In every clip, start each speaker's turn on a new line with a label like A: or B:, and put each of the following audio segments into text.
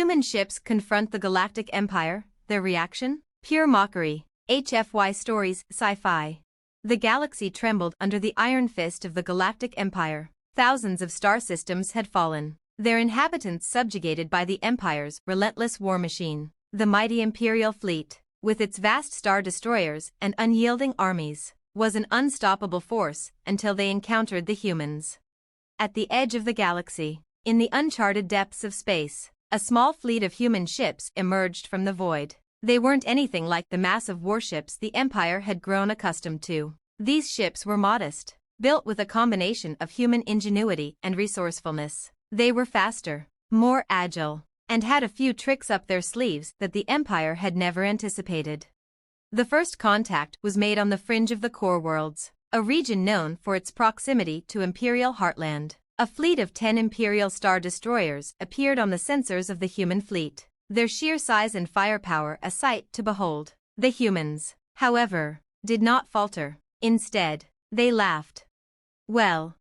A: Human ships confront the Galactic Empire, their reaction? Pure mockery. HFY stories, Sci-Fi. The galaxy trembled under the iron fist of the Galactic Empire. Thousands of star systems had fallen, their inhabitants subjugated by the Empire's relentless war machine. The mighty Imperial fleet, with its vast star destroyers and unyielding armies, was an unstoppable force until they encountered the humans. At the edge of the galaxy, in the uncharted depths of space, a small fleet of human ships emerged from the void. They weren't anything like the massive warships the Empire had grown accustomed to. These ships were modest, built with a combination of human ingenuity and resourcefulness. They were faster, more agile, and had a few tricks up their sleeves that the Empire had never anticipated. The first contact was made on the fringe of the Core Worlds, a region known for its proximity to Imperial Heartland. A fleet of 10 Imperial star destroyers appeared on the sensors of the human fleet, their sheer size and firepower a sight to behold. The humans, however, did not falter. Instead, they laughed. Well,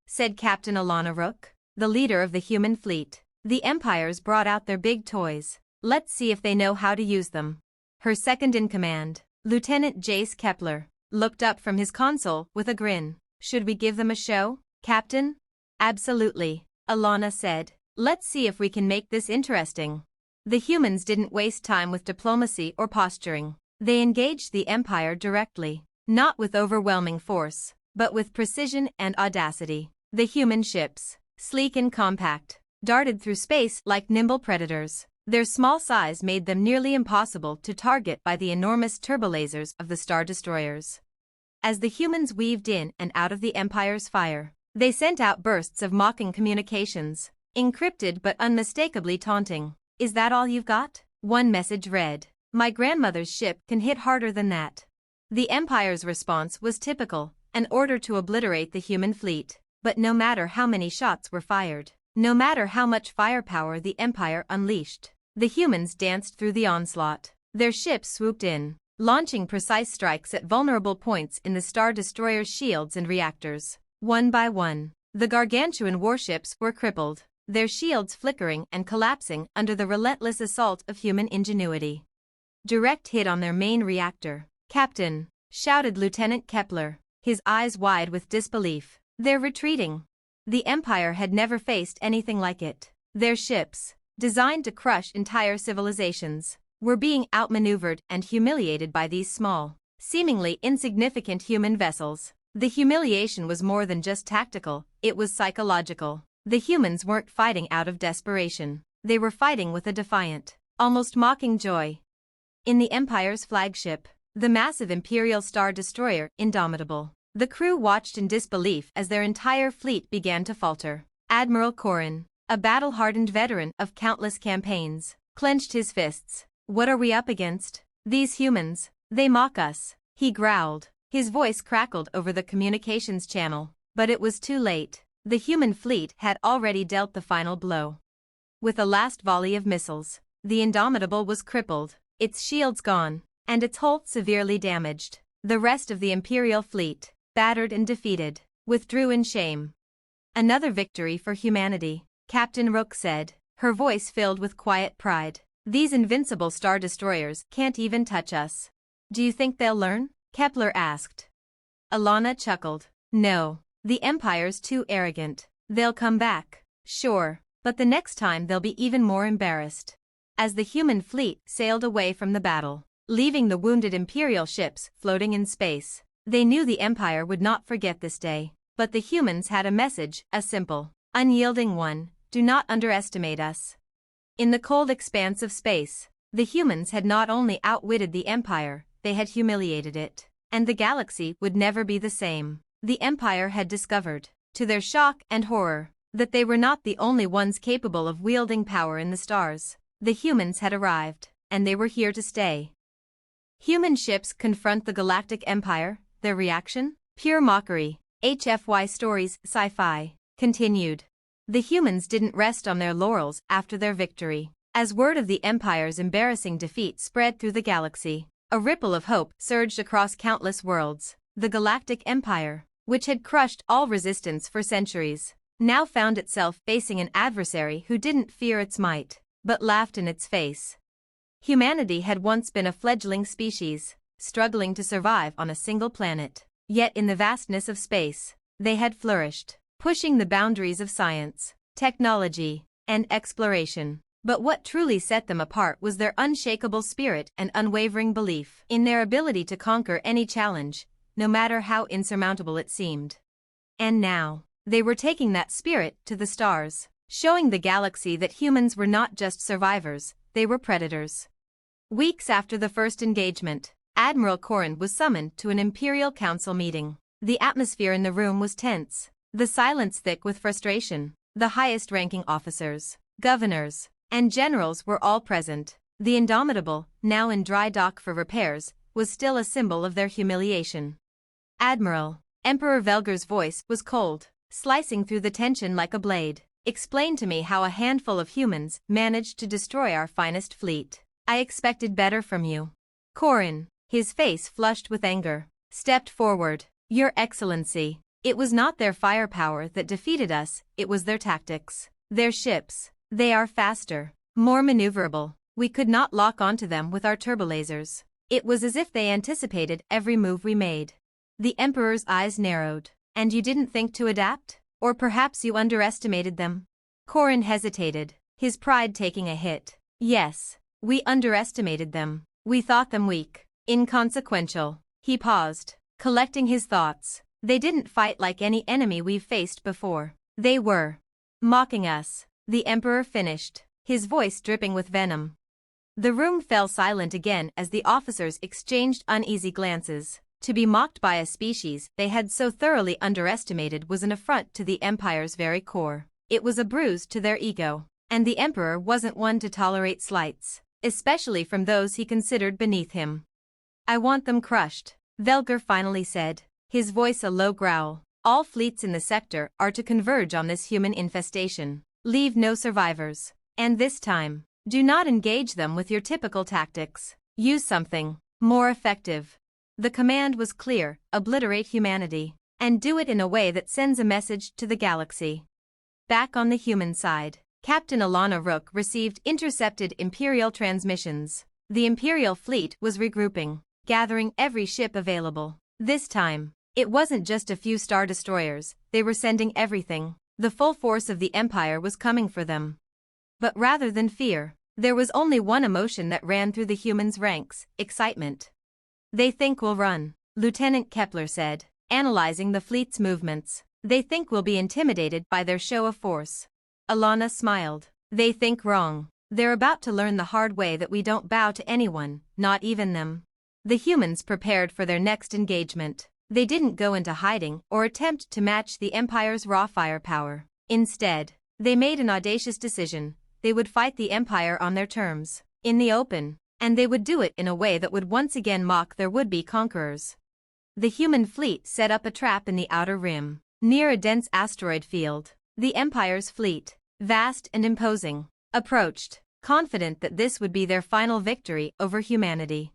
A: said Captain Alana Rook, the leader of the human fleet. The Empires brought out their big toys. Let's see if they know how to use them. Her second-in-command, Lieutenant Jace Kepler, looked up from his console with a grin. Should we give them a show, Captain? Absolutely, Alana said. Let's see if we can make this interesting. The humans didn't waste time with diplomacy or posturing. They engaged the Empire directly, not with overwhelming force, but with precision and audacity. The human ships, sleek and compact, darted through space like nimble predators. Their small size made them nearly impossible to target by the enormous turbolasers of the star destroyers. As the humans weaved in and out of the Empire's fire, they sent out bursts of mocking communications, encrypted but unmistakably taunting. Is that all you've got? One message read, "My grandmother's ship can hit harder than that." The Empire's response was typical, an order to obliterate the human fleet. But no matter how many shots were fired, no matter how much firepower the Empire unleashed, the humans danced through the onslaught. Their ships swooped in, launching precise strikes at vulnerable points in the Star Destroyer's shields and reactors. One by one, the gargantuan warships were crippled, their shields flickering and collapsing under the relentless assault of human ingenuity. Direct hit on their main reactor. "Captain," shouted Lieutenant Kepler, his eyes wide with disbelief. "They're retreating." The Empire had never faced anything like it. Their ships, designed to crush entire civilizations, were being outmaneuvered and humiliated by these small, seemingly insignificant human vessels. The humiliation was more than just tactical, it was psychological. The humans weren't fighting out of desperation. They were fighting with a defiant, almost mocking joy. In the Empire's flagship, the massive Imperial Star Destroyer, Indomitable, the crew watched in disbelief as their entire fleet began to falter. Admiral Corrin, a battle-hardened veteran of countless campaigns, clenched his fists. "What are we up against? These humans, they mock us," he growled. His voice crackled over the communications channel, but it was too late. The human fleet had already dealt the final blow. With a last volley of missiles, the Indomitable was crippled, its shields gone, and its hull severely damaged. The rest of the Imperial fleet, battered and defeated, withdrew in shame. "Another victory for humanity," Captain Rook said, her voice filled with quiet pride. "These invincible star destroyers can't even touch us." "Do you think they'll learn?" Kepler asked. Alana chuckled. "No, the Empire's too arrogant. They'll come back, sure, but the next time they'll be even more embarrassed." As the human fleet sailed away from the battle, leaving the wounded Imperial ships floating in space, they knew the Empire would not forget this day. But the humans had a message, a simple, unyielding one: do not underestimate us. In the cold expanse of space, the humans had not only outwitted the Empire, they had humiliated it, and the galaxy would never be the same. The Empire had discovered, to their shock and horror, that they were not the only ones capable of wielding power in the stars. The humans had arrived, and they were here to stay. Human ships confront the Galactic Empire, their reaction? Pure mockery. HFY stories, Sci-Fi, continued. The humans didn't rest on their laurels after their victory. As word of the Empire's embarrassing defeat spread through the galaxy, a ripple of hope surged across countless worlds. The Galactic Empire, which had crushed all resistance for centuries, now found itself facing an adversary who didn't fear its might. but laughed in its face. Humanity had once been a fledgling species, struggling to survive on a single planet. Yet in the vastness of space, they had flourished, pushing the boundaries of science, technology, and exploration. But what truly set them apart was their unshakable spirit and unwavering belief in their ability to conquer any challenge, no matter how insurmountable it seemed. And now, they were taking that spirit to the stars, showing the galaxy that humans were not just survivors, they were predators. Weeks after the first engagement, Admiral Corrin was summoned to an Imperial Council meeting. The atmosphere in the room was tense, the silence thick with frustration. The highest-ranking officers, governors, and generals were all present. The Indomitable, now in dry dock for repairs, was still a symbol of their humiliation. Admiral, Emperor Velger's voice was cold, slicing through the tension like a blade. Explain to me how a handful of humans managed to destroy our finest fleet. I expected better from you. Corrin, his face flushed with anger, stepped forward. Your Excellency, it was not their firepower that defeated us, it was their tactics. Their ships, they are faster, more maneuverable. We could not lock onto them with our turbolasers. It was as if they anticipated every move we made. The Emperor's eyes narrowed. And you didn't think to adapt? Or perhaps you underestimated them? Corrin hesitated, his pride taking a hit. Yes, we underestimated them. We thought them weak, inconsequential. He paused, collecting his thoughts. They didn't fight like any enemy we've faced before. They were mocking us, the Emperor finished, his voice dripping with venom. The room fell silent again as the officers exchanged uneasy glances. To be mocked by a species they had so thoroughly underestimated was an affront to the Empire's very core. It was a bruise to their ego. And the Emperor wasn't one to tolerate slights, especially from those he considered beneath him. I want them crushed, Velger finally said, his voice a low growl. All fleets in the sector are to converge on this human infestation. Leave no survivors. And this time, do not engage them with your typical tactics. Use something more effective. The command was clear: obliterate humanity. And do it in a way that sends a message to the galaxy. Back on the human side, Captain Alana Rook received intercepted Imperial transmissions. The Imperial fleet was regrouping, gathering every ship available. This time, it wasn't just a few star destroyers, they were sending everything. The full force of the Empire was coming for them. But rather than fear, there was only one emotion that ran through the humans' ranks: excitement. They think we'll run, Lieutenant Kepler said, analyzing the fleet's movements. They think we'll be intimidated by their show of force. Alana smiled. They think wrong. They're about to learn the hard way that we don't bow to anyone, not even them. The humans prepared for their next engagement. They didn't go into hiding or attempt to match the Empire's raw firepower. Instead, they made an audacious decision. They would fight the Empire on their terms, in the open, and they would do it in a way that would once again mock their would-be conquerors. The human fleet set up a trap in the outer rim, near a dense asteroid field. The Empire's fleet, vast and imposing, approached, confident that this would be their final victory over humanity.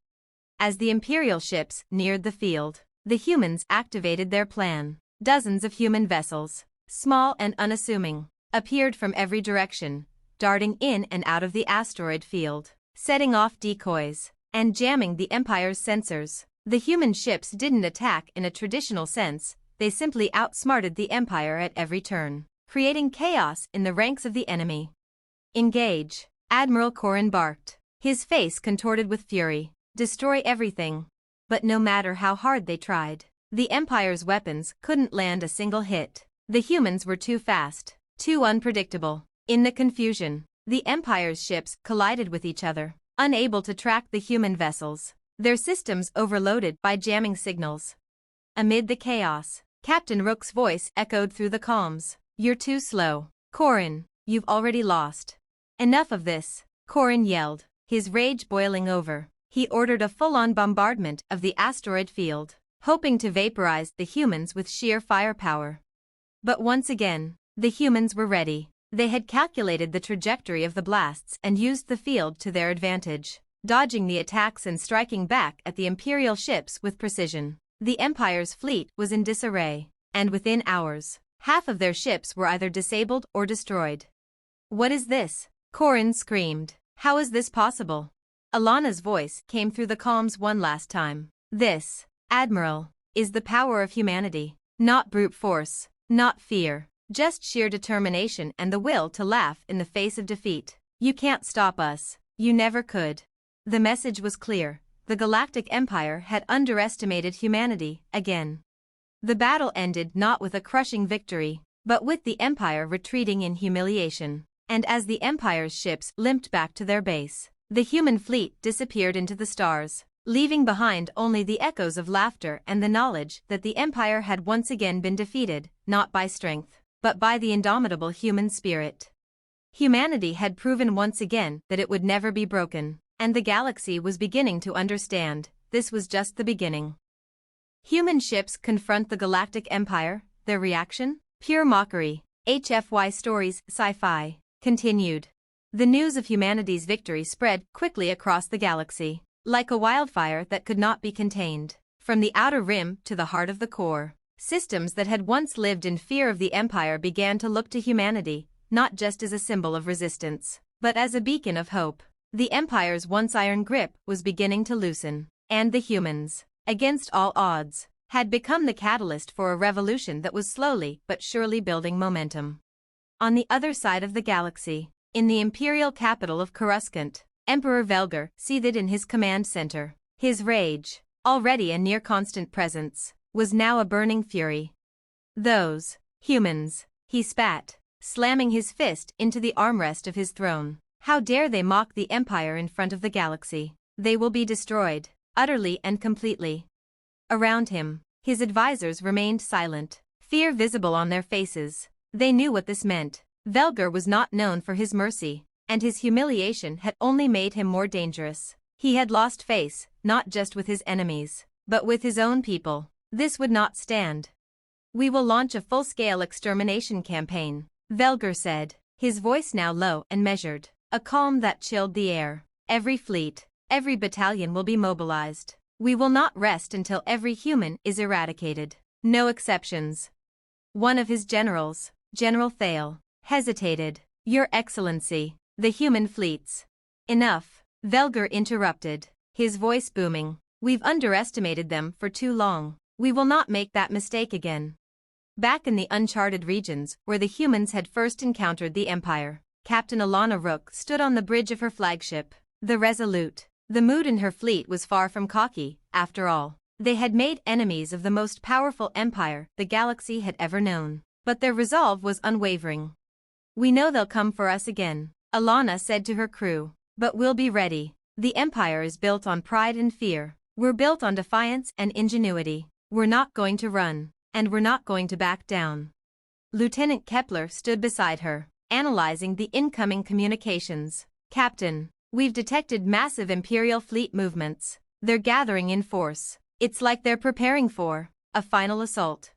A: As the Imperial ships neared the field, the humans activated their plan. Dozens of human vessels, small and unassuming, appeared from every direction, darting in and out of the asteroid field, setting off decoys, and jamming the Empire's sensors. The human ships didn't attack in a traditional sense, they simply outsmarted the Empire at every turn, creating chaos in the ranks of the enemy. Engage, Admiral Corrin barked, his face contorted with fury. Destroy everything. But no matter how hard they tried, the Empire's weapons couldn't land a single hit. The humans were too fast, too unpredictable. In the confusion, the Empire's ships collided with each other, unable to track the human vessels, their systems overloaded by jamming signals. Amid the chaos, Captain Rook's voice echoed through the comms. You're too slow. Corrin, you've already lost. Enough of this, Corrin yelled, his rage boiling over. He ordered a full-on bombardment of the asteroid field, hoping to vaporize the humans with sheer firepower. But once again, the humans were ready. They had calculated the trajectory of the blasts and used the field to their advantage, dodging the attacks and striking back at the Imperial ships with precision. The Empire's fleet was in disarray, and within hours, half of their ships were either disabled or destroyed. What is this? Corin screamed. How is this possible? Alana's voice came through the comms one last time. This, Admiral, is the power of humanity. Not brute force, not fear, just sheer determination and the will to laugh in the face of defeat. You can't stop us. You never could. The message was clear. The Galactic Empire had underestimated humanity again. The battle ended not with a crushing victory, but with the Empire retreating in humiliation. And as the Empire's ships limped back to their base, the human fleet disappeared into the stars, leaving behind only the echoes of laughter and the knowledge that the Empire had once again been defeated, not by strength, but by the indomitable human spirit. Humanity had proven once again that it would never be broken, and the galaxy was beginning to understand this was just the beginning. Human ships confront the Galactic Empire, their reaction? Pure mockery. HFY Stories, Sci-Fi, continued. The news of humanity's victory spread quickly across the galaxy, like a wildfire that could not be contained. From the outer rim to the heart of the core, systems that had once lived in fear of the Empire began to look to humanity, not just as a symbol of resistance, but as a beacon of hope. The Empire's once iron grip was beginning to loosen, and the humans, against all odds, had become the catalyst for a revolution that was slowly but surely building momentum. On the other side of the galaxy, in the imperial capital of Coruscant, Emperor Velgar seethed in his command center. His rage, already a near-constant presence, was now a burning fury. Those humans, he spat, slamming his fist into the armrest of his throne. How dare they mock the Empire in front of the galaxy? They will be destroyed, utterly and completely. Around him, his advisors remained silent, fear visible on their faces. They knew what this meant. Velgar was not known for his mercy, and his humiliation had only made him more dangerous. He had lost face, not just with his enemies, but with his own people. This would not stand. We will launch a full-scale extermination campaign, Velgar said, his voice now low and measured, a calm that chilled the air. Every fleet, every battalion will be mobilized. We will not rest until every human is eradicated. No exceptions. One of his generals, General Thale, hesitated. Your Excellency, the human fleets. Enough, Velgar interrupted, his voice booming. We've underestimated them for too long. We will not make that mistake again. Back in the uncharted regions where the humans had first encountered the Empire, Captain Alana Rook stood on the bridge of her flagship, the Resolute. The mood in her fleet was far from cocky, after all. They had made enemies of the most powerful empire the galaxy had ever known, but their resolve was unwavering. We know they'll come for us again, Alana said to her crew, but we'll be ready. The Empire is built on pride and fear. We're built on defiance and ingenuity. We're not going to run, and we're not going to back down. Lieutenant Kepler stood beside her, analyzing the incoming communications. Captain, we've detected massive Imperial fleet movements. They're gathering in force. It's like they're preparing for a final assault.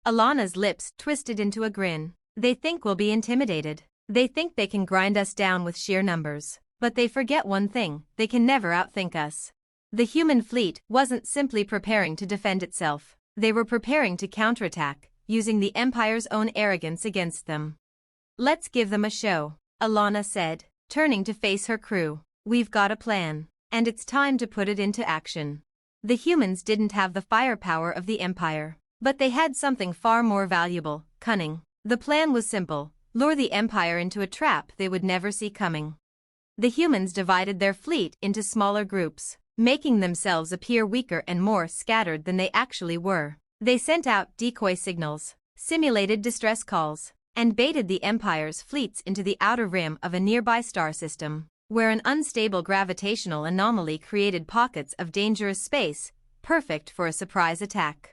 A: Alana's lips twisted into a grin. They think we'll be intimidated. They think they can grind us down with sheer numbers. But they forget one thing, they can never outthink us. The human fleet wasn't simply preparing to defend itself. They were preparing to counterattack, using the Empire's own arrogance against them. Let's give them a show, Alana said, turning to face her crew. We've got a plan, and it's time to put it into action. The humans didn't have the firepower of the Empire, but they had something far more valuable, cunning. The plan was simple, lure the Empire into a trap they would never see coming. The humans divided their fleet into smaller groups, making themselves appear weaker and more scattered than they actually were. They sent out decoy signals, simulated distress calls, and baited the Empire's fleets into the outer rim of a nearby star system, where an unstable gravitational anomaly created pockets of dangerous space, perfect for a surprise attack.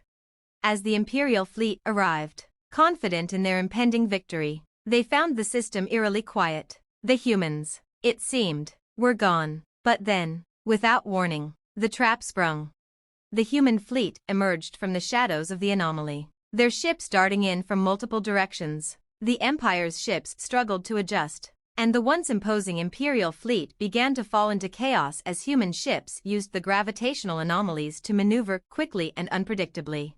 A: As the Imperial fleet arrived, confident in their impending victory, they found the system eerily quiet. The humans, it seemed, were gone. But then, without warning, the trap sprung. The human fleet emerged from the shadows of the anomaly, their ships darting in from multiple directions. The Empire's ships struggled to adjust, and the once imposing Imperial fleet began to fall into chaos as human ships used the gravitational anomalies to maneuver quickly and unpredictably.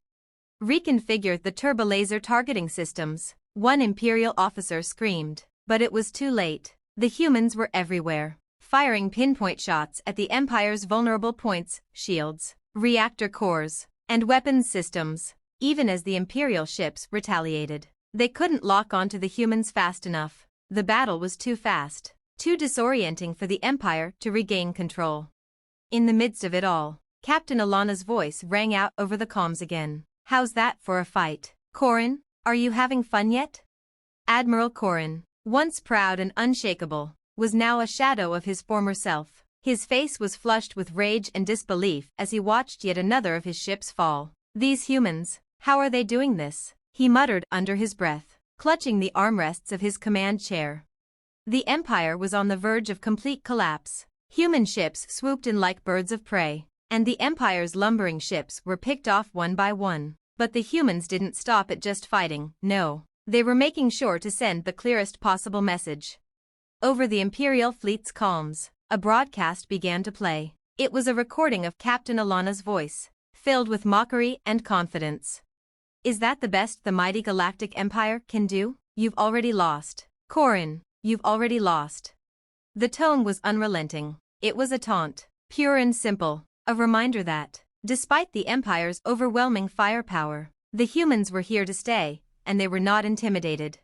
A: Reconfigure the turbolaser targeting systems, one Imperial officer screamed, but it was too late. The humans were everywhere, firing pinpoint shots at the Empire's vulnerable points, shields, reactor cores, and weapons systems. Even as the Imperial ships retaliated, they couldn't lock onto the humans fast enough. The battle was too fast, too disorienting for the Empire to regain control. In the midst of it all, Captain Alana's voice rang out over the comms again. "How's that for a fight, Corrin? Are you having fun yet?" Admiral Corrin, once proud and unshakable, was now a shadow of his former self. His face was flushed with rage and disbelief as he watched yet another of his ships fall. "These humans, how are they doing this?" he muttered under his breath, clutching the armrests of his command chair. The Empire was on the verge of complete collapse. Human ships swooped in like birds of prey, and the Empire's lumbering ships were picked off one by one. But the humans didn't stop at just fighting, no. They were making sure to send the clearest possible message. Over the Imperial fleet's comms, a broadcast began to play. It was a recording of Captain Alana's voice, filled with mockery and confidence. "Is that the best the mighty Galactic Empire can do? You've already lost. Corrin, you've already lost." The tone was unrelenting. It was a taunt, pure and simple, a reminder that, despite the Empire's overwhelming firepower, the humans were here to stay, and they were not intimidated.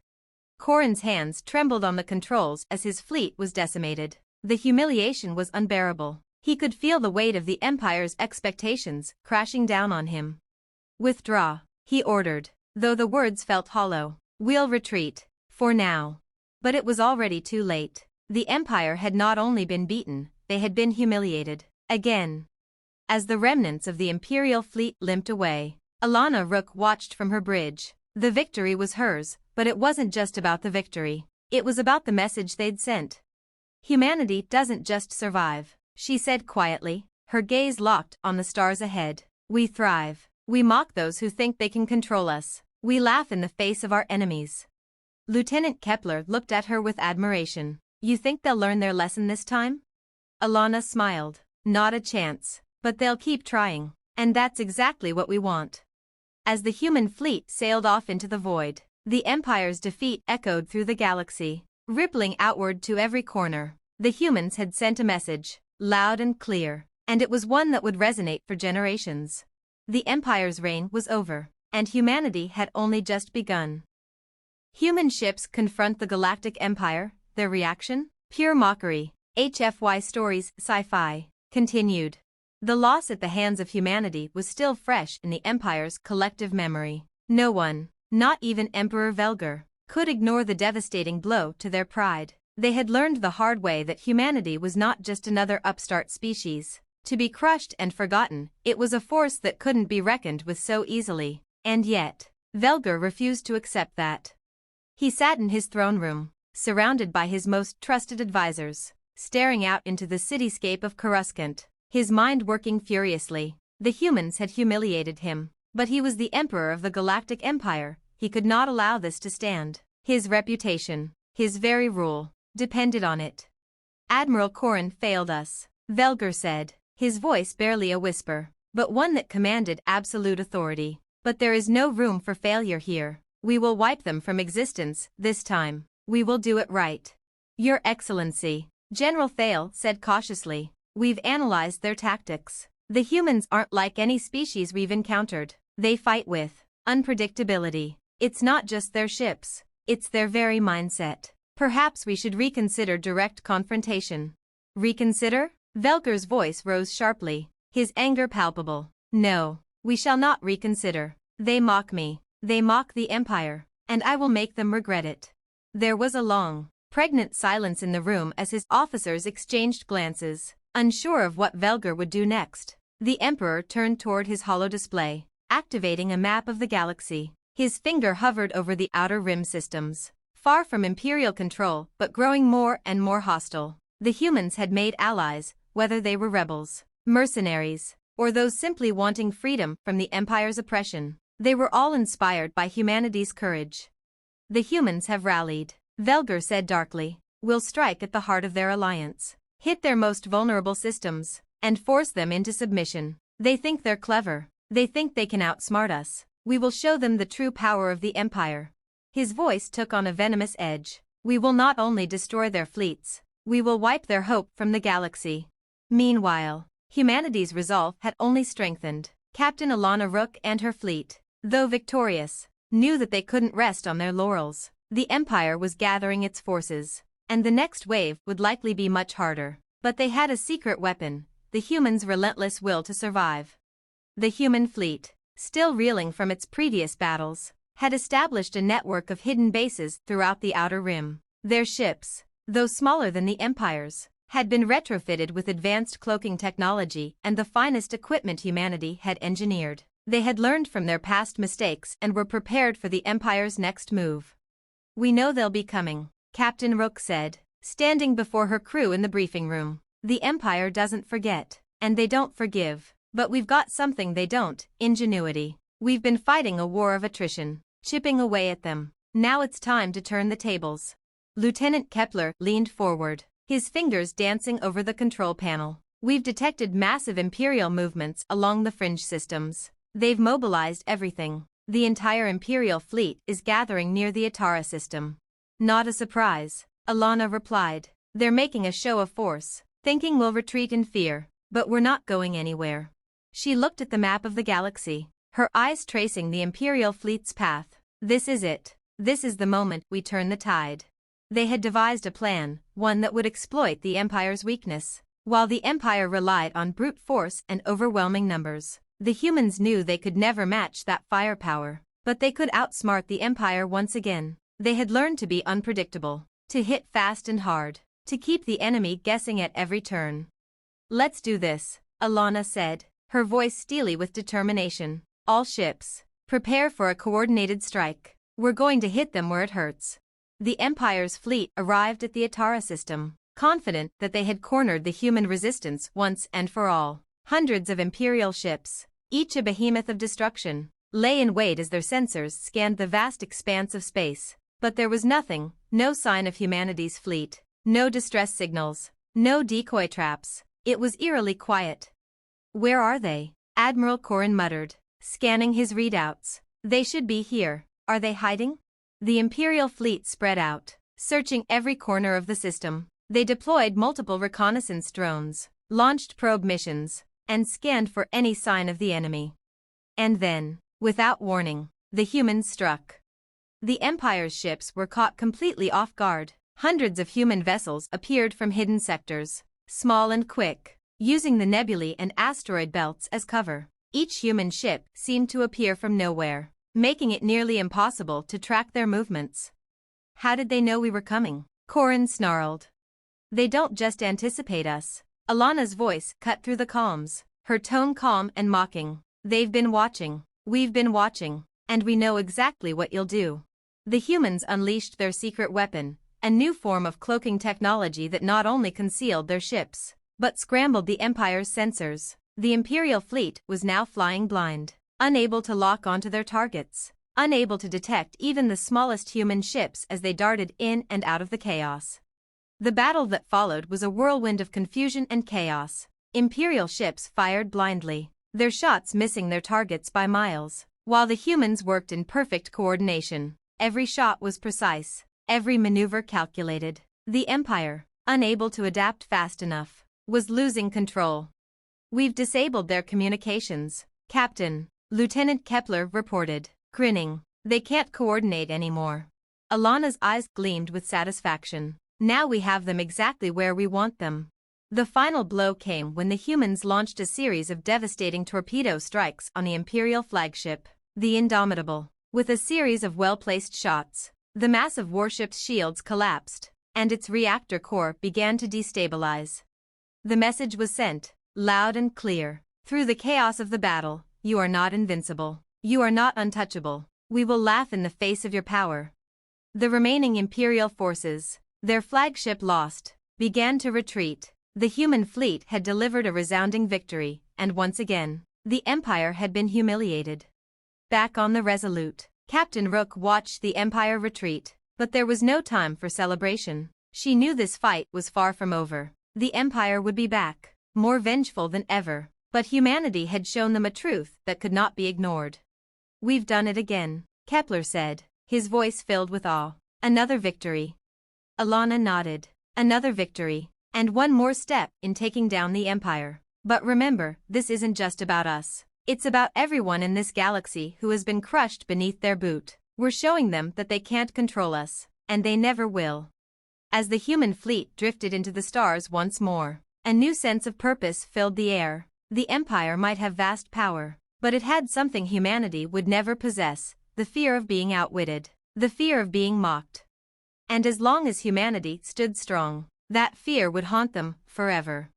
A: Corrin's hands trembled on the controls as his fleet was decimated. The humiliation was unbearable. He could feel the weight of the Empire's expectations crashing down on him. "Withdraw," he ordered, though the words felt hollow. "We'll retreat, for now." But it was already too late. The Empire had not only been beaten, they had been humiliated. Again. As the remnants of the Imperial fleet limped away, Alana Rook watched from her bridge. The victory was hers, but it wasn't just about the victory. It was about the message they'd sent. "Humanity doesn't just survive," she said quietly, her gaze locked on the stars ahead. "We thrive. We mock those who think they can control us. We laugh in the face of our enemies." Lieutenant Kepler looked at her with admiration. "You think they'll learn their lesson this time?" Alana smiled. "Not a chance. But they'll keep trying. And that's exactly what we want." As the human fleet sailed off into the void, the Empire's defeat echoed through the galaxy, rippling outward to every corner. The humans had sent a message, loud and clear, and it was one that would resonate for generations. The Empire's reign was over, and humanity had only just begun. Human ships confront the Galactic Empire, their reaction? Pure mockery. HFY Stories Sci-Fi continued. The loss at the hands of humanity was still fresh in the Empire's collective memory. No one, not even Emperor Velgar, could ignore the devastating blow to their pride. They had learned the hard way that humanity was not just another upstart species, to be crushed and forgotten. It was a force that couldn't be reckoned with so easily. And yet, Velgar refused to accept that. He sat in his throne room, surrounded by his most trusted advisors, staring out into the cityscape of Coruscant, his mind working furiously. The humans had humiliated him, but he was the Emperor of the Galactic Empire. He could not allow this to stand. His reputation, his very rule, depended on it. "Admiral Corrin failed us," Velgar said, his voice barely a whisper, but one that commanded absolute authority. "But there is no room for failure here. We will wipe them from existence this time. We will do it right." "Your Excellency," General Thale said cautiously, "we've analyzed their tactics. The humans aren't like any species we've encountered. They fight with unpredictability. It's not just their ships, it's their very mindset. Perhaps we should reconsider direct confrontation." "Reconsider?" Velgar's voice rose sharply, his anger palpable. "No, we shall not reconsider. They mock me, they mock the Empire, and I will make them regret it." There was a long, pregnant silence in the room as his officers exchanged glances, unsure of what Velgar would do next. The Emperor turned toward his holo display, activating a map of the galaxy. His finger hovered over the outer rim systems, far from Imperial control but growing more and more hostile. The humans had made allies, whether they were rebels, mercenaries, or those simply wanting freedom from the Empire's oppression. They were all inspired by humanity's courage. "The humans have rallied," Velgar said darkly. "We'll strike at the heart of their alliance, hit their most vulnerable systems, and force them into submission. They think they're clever. They think they can outsmart us. We will show them the true power of the Empire." His voice took on a venomous edge. We will not only destroy their fleets, we will wipe their hope from the galaxy. Meanwhile, humanity's resolve had only strengthened. Captain Alana Rook and her fleet, though victorious, knew that they couldn't rest on their laurels. The Empire was gathering its forces, and the next wave would likely be much harder. But they had a secret weapon, the humans' relentless will to survive. The human fleet, still reeling from its previous battles, had established a network of hidden bases throughout the Outer Rim. Their ships, though smaller than the Empire's, had been retrofitted with advanced cloaking technology and the finest equipment humanity had engineered. They had learned from their past mistakes and were prepared for the Empire's next move. "We know they'll be coming," Captain Rook said, standing before her crew in the briefing room. "The Empire doesn't forget, and they don't forgive. But we've got something they don't, ingenuity. We've been fighting a war of attrition, chipping away at them. Now it's time to turn the tables." Lieutenant Kepler leaned forward, his fingers dancing over the control panel. "We've detected massive Imperial movements along the fringe systems. They've mobilized everything. The entire Imperial fleet is gathering near the Atara system." "Not a surprise," Alana replied. "They're making a show of force, thinking we'll retreat in fear, but we're not going anywhere." She looked at the map of the galaxy, her eyes tracing the Imperial fleet's path. "This is it. This is the moment we turn the tide." They had devised a plan, one that would exploit the Empire's weakness. While the Empire relied on brute force and overwhelming numbers, the humans knew they could never match that firepower. But they could outsmart the Empire once again. They had learned to be unpredictable, to hit fast and hard, to keep the enemy guessing at every turn. "Let's do this," Alana said, her voice steely with determination. "All ships, prepare for a coordinated strike. We're going to hit them where it hurts." The Empire's fleet arrived at the Atara system, confident that they had cornered the human resistance once and for all. Hundreds of Imperial ships, each a behemoth of destruction, lay in wait as their sensors scanned the vast expanse of space. But there was nothing, no sign of humanity's fleet, no distress signals, no decoy traps. It was eerily quiet. "Where are they?" Admiral Corrin muttered, scanning his readouts. "They should be here. Are they hiding?" The Imperial fleet spread out, searching every corner of the system. They deployed multiple reconnaissance drones, launched probe missions, and scanned for any sign of the enemy. And then, without warning, the humans struck. The Empire's ships were caught completely off guard. Hundreds of human vessels appeared from hidden sectors, small and quick, using the nebulae and asteroid belts as cover. Each human ship seemed to appear from nowhere, making it nearly impossible to track their movements. "How did they know we were coming?" Corrin snarled. "They don't just anticipate us." Alana's voice cut through the calms, her tone calm and mocking. "They've been watching. We've been watching. And we know exactly what you'll do." The humans unleashed their secret weapon, a new form of cloaking technology that not only concealed their ships, but scrambled the Empire's sensors. The Imperial fleet was now flying blind, unable to lock onto their targets, unable to detect even the smallest human ships as they darted in and out of the chaos. The battle that followed was a whirlwind of confusion and chaos. Imperial ships fired blindly, their shots missing their targets by miles, while the humans worked in perfect coordination. Every shot was precise, every maneuver calculated. The Empire, unable to adapt fast enough, was losing control. "We've disabled their communications, Captain," Lieutenant Kepler reported, grinning. "They can't coordinate anymore." Alana's eyes gleamed with satisfaction. "Now we have them exactly where we want them." The final blow came when the humans launched a series of devastating torpedo strikes on the Imperial flagship, the Indomitable. With a series of well-placed shots, the massive warship's shields collapsed, and its reactor core began to destabilize. The message was sent, loud and clear, through the chaos of the battle: "You are not invincible. You are not untouchable. We will laugh in the face of your power." The remaining Imperial forces, their flagship lost, began to retreat. The human fleet had delivered a resounding victory, and once again, the Empire had been humiliated. Back on the Resolute, Captain Rook watched the Empire retreat, but there was no time for celebration. She knew this fight was far from over. The Empire would be back, more vengeful than ever, but humanity had shown them a truth that could not be ignored. "We've done it again," Kepler said, his voice filled with awe. "Another victory." Alana nodded. Another victory. And one more step in taking down the Empire. But remember, this isn't just about us. It's about everyone in this galaxy who has been crushed beneath their boot. We're showing them that they can't control us, and they never will. As the human fleet drifted into the stars once more, a new sense of purpose filled the air. The Empire might have vast power, but it had something humanity would never possess: the fear of being outwitted, the fear of being mocked. And as long as humanity stood strong, that fear would haunt them forever.